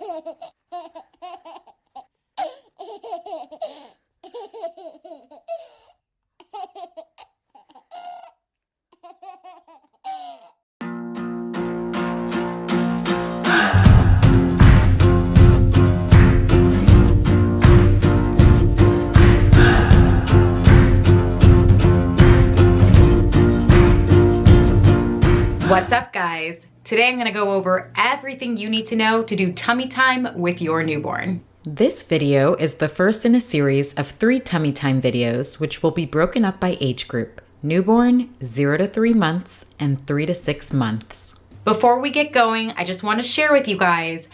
What's up, guys? Today I'm going to go over everything you need to know to do tummy time with your newborn. This video is the first in a series of 3 tummy time videos, which will be broken up by age group: newborn, 0 to 3 months, and 3 to 6 months. Before we get going, I just want to share with you guys,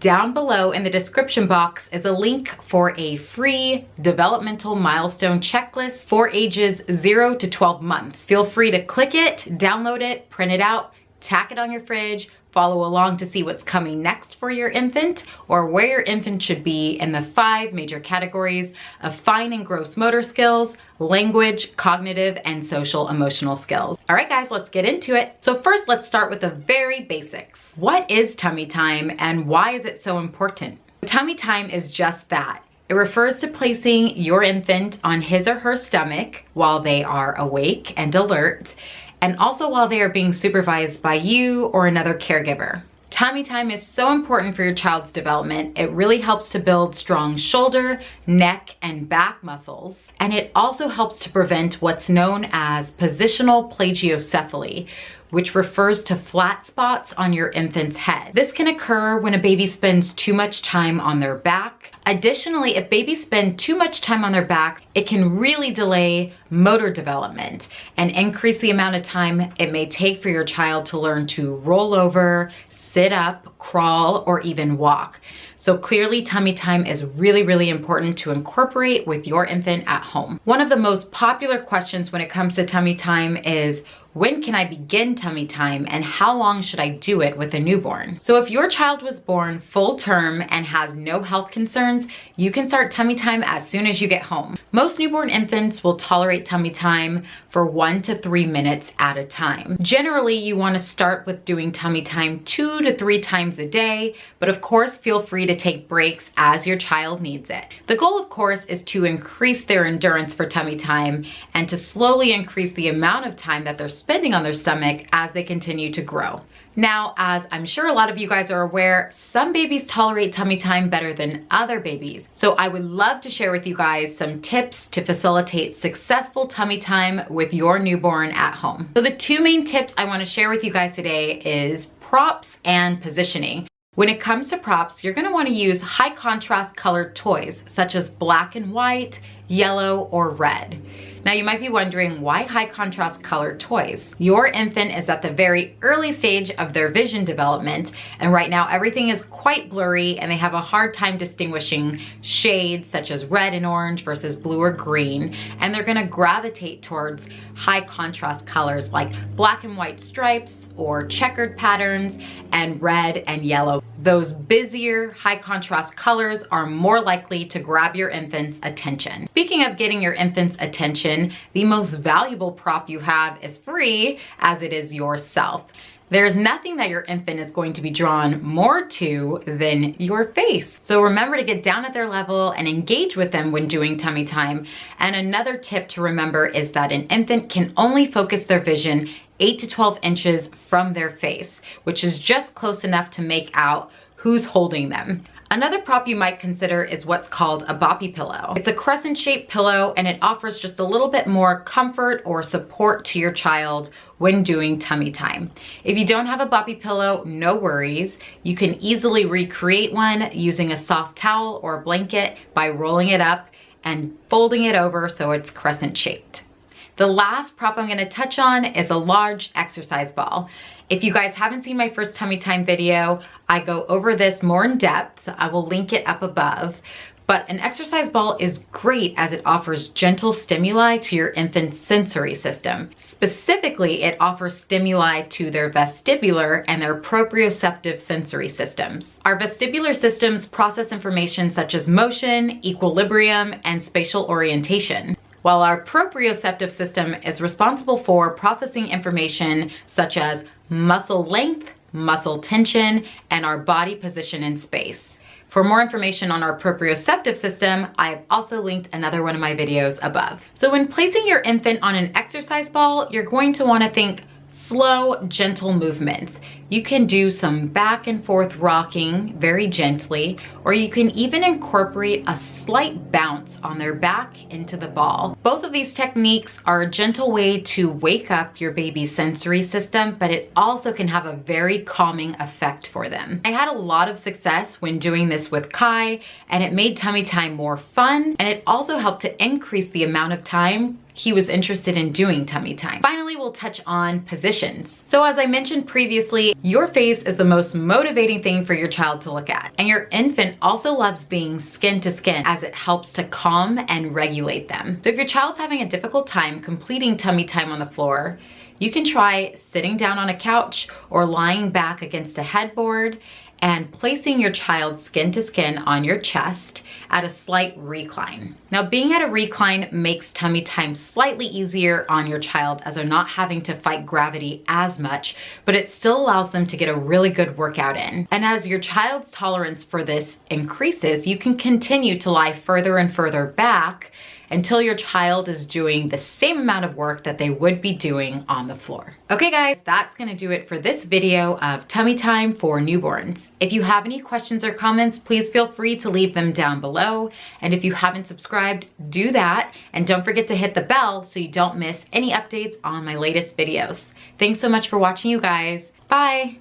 down below in the description box is a link for a free developmental milestone checklist for ages 0 to 12 months. Feel free to click it, download it, print it out, tack it on your fridge, follow along to see what's coming next for your infant or where your infant should be in the 5 major categories of fine and gross motor skills, language, cognitive, and social emotional skills. All right, guys, let's get into it. So first, let's start with the very basics. What is tummy time and why is it so important? Tummy time is just that. It refers to placing your infant on his or her stomach while they are awake and alert, and also while they are being supervised by you or another caregiver. Tummy time is so important for your child's development. It really helps to build strong shoulder, neck, and back muscles. And it also helps to prevent what's known as positional plagiocephaly, which refers to flat spots on your infant's head. This can occur when a baby spends too much time on their back. Additionally, if babies spend too much time on their back, it can really delay motor development and increase the amount of time it may take for your child to learn to roll over, sit up, crawl, or even walk. So clearly, tummy time is really, really important to incorporate with your infant at home. One of the most popular questions when it comes to tummy time is, when can I begin tummy time and how long should I do it with a newborn? So if your child was born full term and has no health concerns, you can start tummy time as soon as you get home. Most newborn infants will tolerate tummy time for 1 to 3 minutes at a time. Generally, you want to start with doing tummy time 2 to 3 times a day, but of course, feel free to take breaks as your child needs it. The goal, of course, is to increase their endurance for tummy time and to slowly increase the amount of time that they're spending on their stomach as they continue to grow. Now, as I'm sure a lot of you guys are aware, some babies tolerate tummy time better than other babies. So I would love to share with you guys some tips to facilitate successful tummy time with your newborn at home. So the 2 main tips I want to share with you guys today is props and positioning. When it comes to props, you're going to want to use high contrast colored toys such as black and white, yellow, or red. Now you might be wondering, why high contrast colored toys? Your infant is at the very early stage of their vision development, and right now everything is quite blurry and they have a hard time distinguishing shades such as red and orange versus blue or green, and they're gonna gravitate towards high contrast colors like black and white stripes or checkered patterns and red and yellow. Those busier high contrast colors are more likely to grab your infant's attention. Speaking of getting your infant's attention, the most valuable prop you have is free, as it is yourself. There's nothing that your infant is going to be drawn more to than your face. So remember to get down at their level and engage with them when doing tummy time. And another tip to remember is that an infant can only focus their vision 8 to 12 inches from their face, which is just close enough to make out who's holding them. Another prop you might consider is what's called a boppy pillow. It's a crescent-shaped pillow and it offers just a little bit more comfort or support to your child when doing tummy time. If you don't have a boppy pillow, no worries. You can easily recreate one using a soft towel or blanket by rolling it up and folding it over so it's crescent-shaped. The last prop I'm going to touch on is a large exercise ball. If you guys haven't seen my first tummy time video, I go over this more in depth, so I will link it up above. But an exercise ball is great as it offers gentle stimuli to your infant's sensory system. Specifically, it offers stimuli to their vestibular and their proprioceptive sensory systems. Our vestibular systems process information such as motion, equilibrium, and spatial orientation, while our proprioceptive system is responsible for processing information such as muscle length, muscle tension, and our body position in space. For more information on our proprioceptive system, I have also linked another one of my videos above. So when placing your infant on an exercise ball, you're going to want to think slow, gentle movements. You can do some back and forth rocking very gently, or you can even incorporate a slight bounce on their back into the ball. Both of these techniques are a gentle way to wake up your baby's sensory system, but it also can have a very calming effect for them. I had a lot of success when doing this with Kai, and it made tummy time more fun, and it also helped to increase the amount of time he was interested in doing tummy time. Finally, we'll touch on positions. So as I mentioned previously, your face is the most motivating thing for your child to look at. And your infant also loves being skin to skin as it helps to calm and regulate them. So if your child's having a difficult time completing tummy time on the floor, you can try sitting down on a couch or lying back against a headboard and placing your child skin to skin on your chest at a slight recline. Now, being at a recline makes tummy time slightly easier on your child as they're not having to fight gravity as much, but it still allows them to get a really good workout in. And as your child's tolerance for this increases, you can continue to lie further and further back until your child is doing the same amount of work that they would be doing on the floor. Okay guys, that's gonna do it for this video of tummy time for newborns. If you have any questions or comments, please feel free to leave them down below. And if you haven't subscribed, do that. And don't forget to hit the bell so you don't miss any updates on my latest videos. Thanks so much for watching, you guys. Bye.